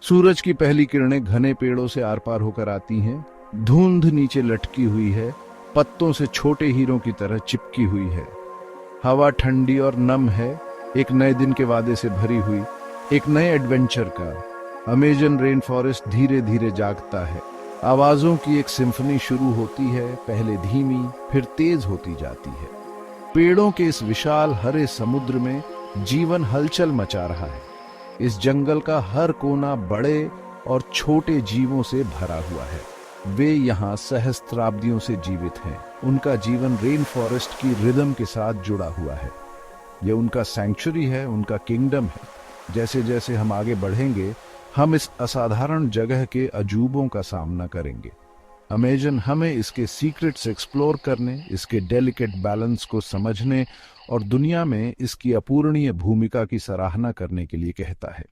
सूरज की पहली किरणें घने पेड़ों से आर पार होकर आती हैं। धुंध नीचे लटकी हुई है, पत्तों से छोटे हीरों की तरह चिपकी हुई है। हवा ठंडी और नम है, एक नए दिन के वादे से भरी हुई, एक नए एडवेंचर का। अमेजन रेन फॉरेस्ट धीरे धीरे जागता है। आवाजों की एक सिम्फनी शुरू होती है, पहले धीमी फिर तेज होती जाती है। पेड़ों के इस विशाल हरे समुद्र में जीवन हलचल मचा रहा है। इस जंगल का हर कोना बड़े और छोटे जीवों से भरा हुआ है। वे यहाँ सहस्त्राब्दियों से जीवित हैं। उनका जीवन रेन फॉरेस्ट की रिदम के साथ जुड़ा हुआ है। ये उनका सैंक्चुरी है, उनका किंगडम है। जैसे जैसे हम आगे बढ़ेंगे, हम इस असाधारण जगह के अजूबों का सामना करेंगे। अमेजन हमें इसके सीक्रेट्स एक्सप्लोर करने, इसके डेलिकेट बैलेंस को समझने और दुनिया में इसकी अपूरणीय भूमिका की सराहना करने के लिए कहता है।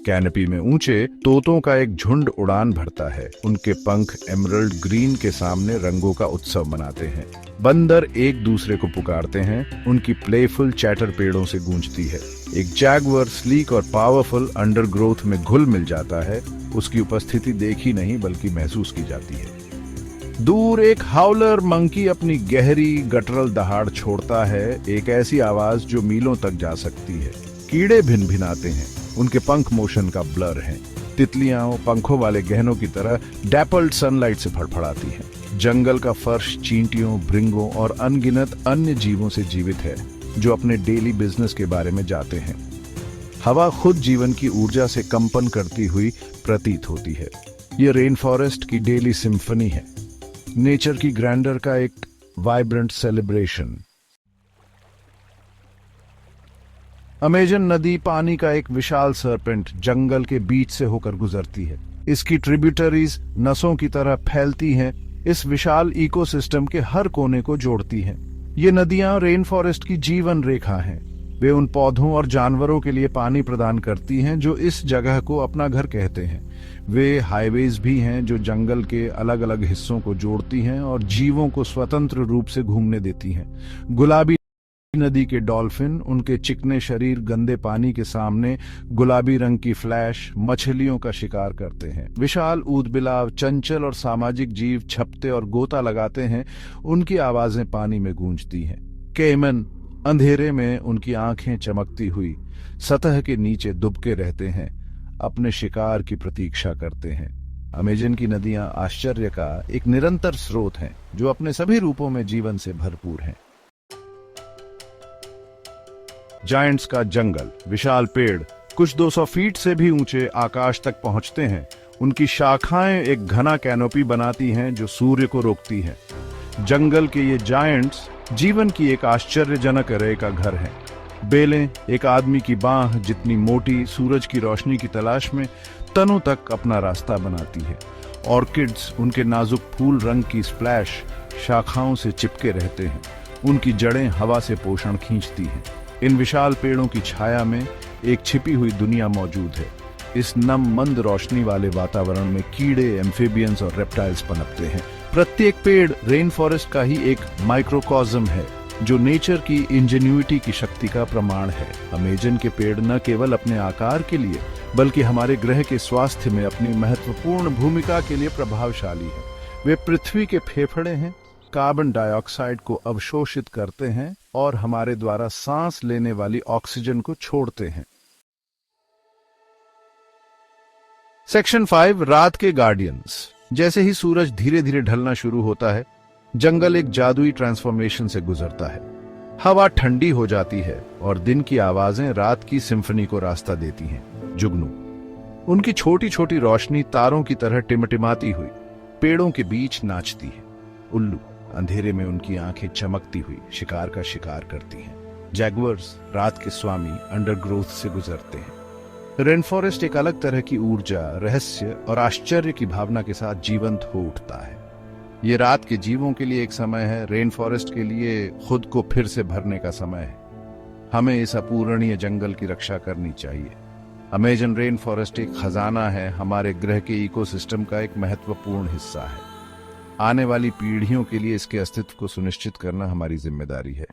कैनपी में ऊंचे तोतों का एक झुंड उड़ान भरता है। उनके पंख एमरल्ड ग्रीन के सामने रंगों का उत्सव मनाते हैं। बंदर एक दूसरे को पुकारते हैं। उनकी प्लेफुल चैटर पेड़ों से गूंजती है। एक जैगुआर स्लीक और पावरफुल अंडरग्रोथ में घुल मिल जाता है। उसकी उपस्थिति देखी नहीं बल्कि महसूस की जाती है। दूर एक हाउलर मंकी अपनी गहरी गटरल दहाड़ छोड़ता है, एक ऐसी आवाज जो मीलों तक जा सकती है। कीड़े भिनभिनाते हैं, उनके पंख मोशन का ब्लर हैं। तितलियां पंखों वाले गहनों की तरह डैपल्ड सनलाइट से फड़फड़ाती हैं। जंगल का फर्श चींटियों, भृंगों और अनगिनत अन्य जीवों से जीवित है जो अपने डेली बिजनेस के बारे में जाते हैं। हवा खुद जीवन की ऊर्जा से कंपन करती हुई प्रतीत होती है। यह रेन फॉरेस्ट की डेली सिम्फनी है, नेचर की ग्रैंडर का एक वाइब्रेंट सेलिब्रेशन। अमेजन नदी पानी का एक विशाल सर्पेंट जंगल के बीच से होकर गुजरती है। इसकी ट्रिब्यूटरीज नसों की तरह फैलती हैं, इस विशाल इकोसिस्टम के हर कोने को जोड़ती हैं। ये नदियां रेन फॉरेस्ट की जीवन रेखा हैं। वे उन पौधों और जानवरों के लिए पानी प्रदान करती हैं जो इस जगह को अपना घर कहते हैं। वे हाईवेज भी हैं जो जंगल के अलग अलग हिस्सों को जोड़ती हैं और जीवों को स्वतंत्र रूप से घूमने देती हैं। गुलाबी नदी के डॉल्फिन उनके चिकने शरीर गंदे पानी के सामने गुलाबी रंग की फ्लैश मछलियों का शिकार करते हैं। विशाल ऊदबिलाव चंचल और सामाजिक जीव छपते और गोता लगाते हैं, उनकी आवाजें पानी में गूंजती हैं। केमन अंधेरे में उनकी आंखें चमकती हुई सतह के नीचे दुबके रहते हैं, अपने शिकार की प्रतीक्षा करते हैं। अमेजन की नदियां आश्चर्य का एक निरंतर स्रोत हैं जो अपने सभी रूपों में जीवन से भरपूर हैं। जायंट्स का जंगल, विशाल पेड़ कुछ 200 फीट से भी ऊंचे आकाश तक पहुंचते हैं। उनकी शाखाएं एक घना कैनोपी बनाती हैं जो सूर्य को रोकती है। जंगल के ये जायंट्स जीवन की एक आश्चर्यजनक अरे का घर हैं। बेलें एक आदमी की बांह जितनी मोटी सूरज की रोशनी की तलाश में तनों तक अपना रास्ता बनाती है। ऑर्किड्स उनके नाजुक फूल रंग की स्प्लैश शाखाओं से चिपके रहते हैं। उनकी जड़ें हवा से पोषण खींचती हैं। इन विशाल पेड़ों की छाया में एक छिपी हुई दुनिया मौजूद है। इस नम मंद रोशनी वाले वातावरण में कीड़े, एम्फिबियंस और रेप्टाइल्स पनपते हैं। प्रत्येक पेड़ रेन फॉरेस्ट का ही एक माइक्रोकॉज्म है जो नेचर की इंजेन्युइटी की शक्ति का प्रमाण है। अमेजन के पेड़ न केवल अपने आकार के लिए बल्कि हमारे ग्रह के स्वास्थ्य में अपनी महत्वपूर्ण भूमिका के लिए प्रभावशाली है। वे पृथ्वी के फेफड़े हैं, कार्बन डाइऑक्साइड को अवशोषित करते हैं और हमारे द्वारा सांस लेने वाली ऑक्सीजन को छोड़ते हैं। सेक्शन 5 रात के गार्डियंस। जैसे ही सूरज धीरे धीरे ढलना शुरू होता है, जंगल एक जादुई ट्रांसफॉर्मेशन से गुजरता है। हवा ठंडी हो जाती है और दिन की आवाजें रात की सिम्फनी को रास्ता देती हैं। जुगनू उनकी छोटी छोटी रोशनी तारों की तरह टिमटिमाती हुई पेड़ों के बीच नाचती है। उल्लू अंधेरे में उनकी आंखें चमकती हुई शिकार का शिकार करती हैं। जैगुअर्स रात के स्वामी अंडरग्रोथ से गुजरते हैं। रेन फॉरेस्ट एक अलग तरह की ऊर्जा, रहस्य और आश्चर्य की भावना के साथ जीवंत हो उठता है। ये रात के जीवों के लिए एक समय है, रेन फॉरेस्ट के लिए खुद को फिर से भरने का समय है। हमें इस अपूरणीय जंगल की रक्षा करनी चाहिए। अमेजन रेन फॉरेस्ट एक खजाना है, हमारे ग्रह के इकोसिस्टम का एक महत्वपूर्ण हिस्सा है। आने वाली पीढ़ियों के लिए इसके अस्तित्व को सुनिश्चित करना हमारी जिम्मेदारी है।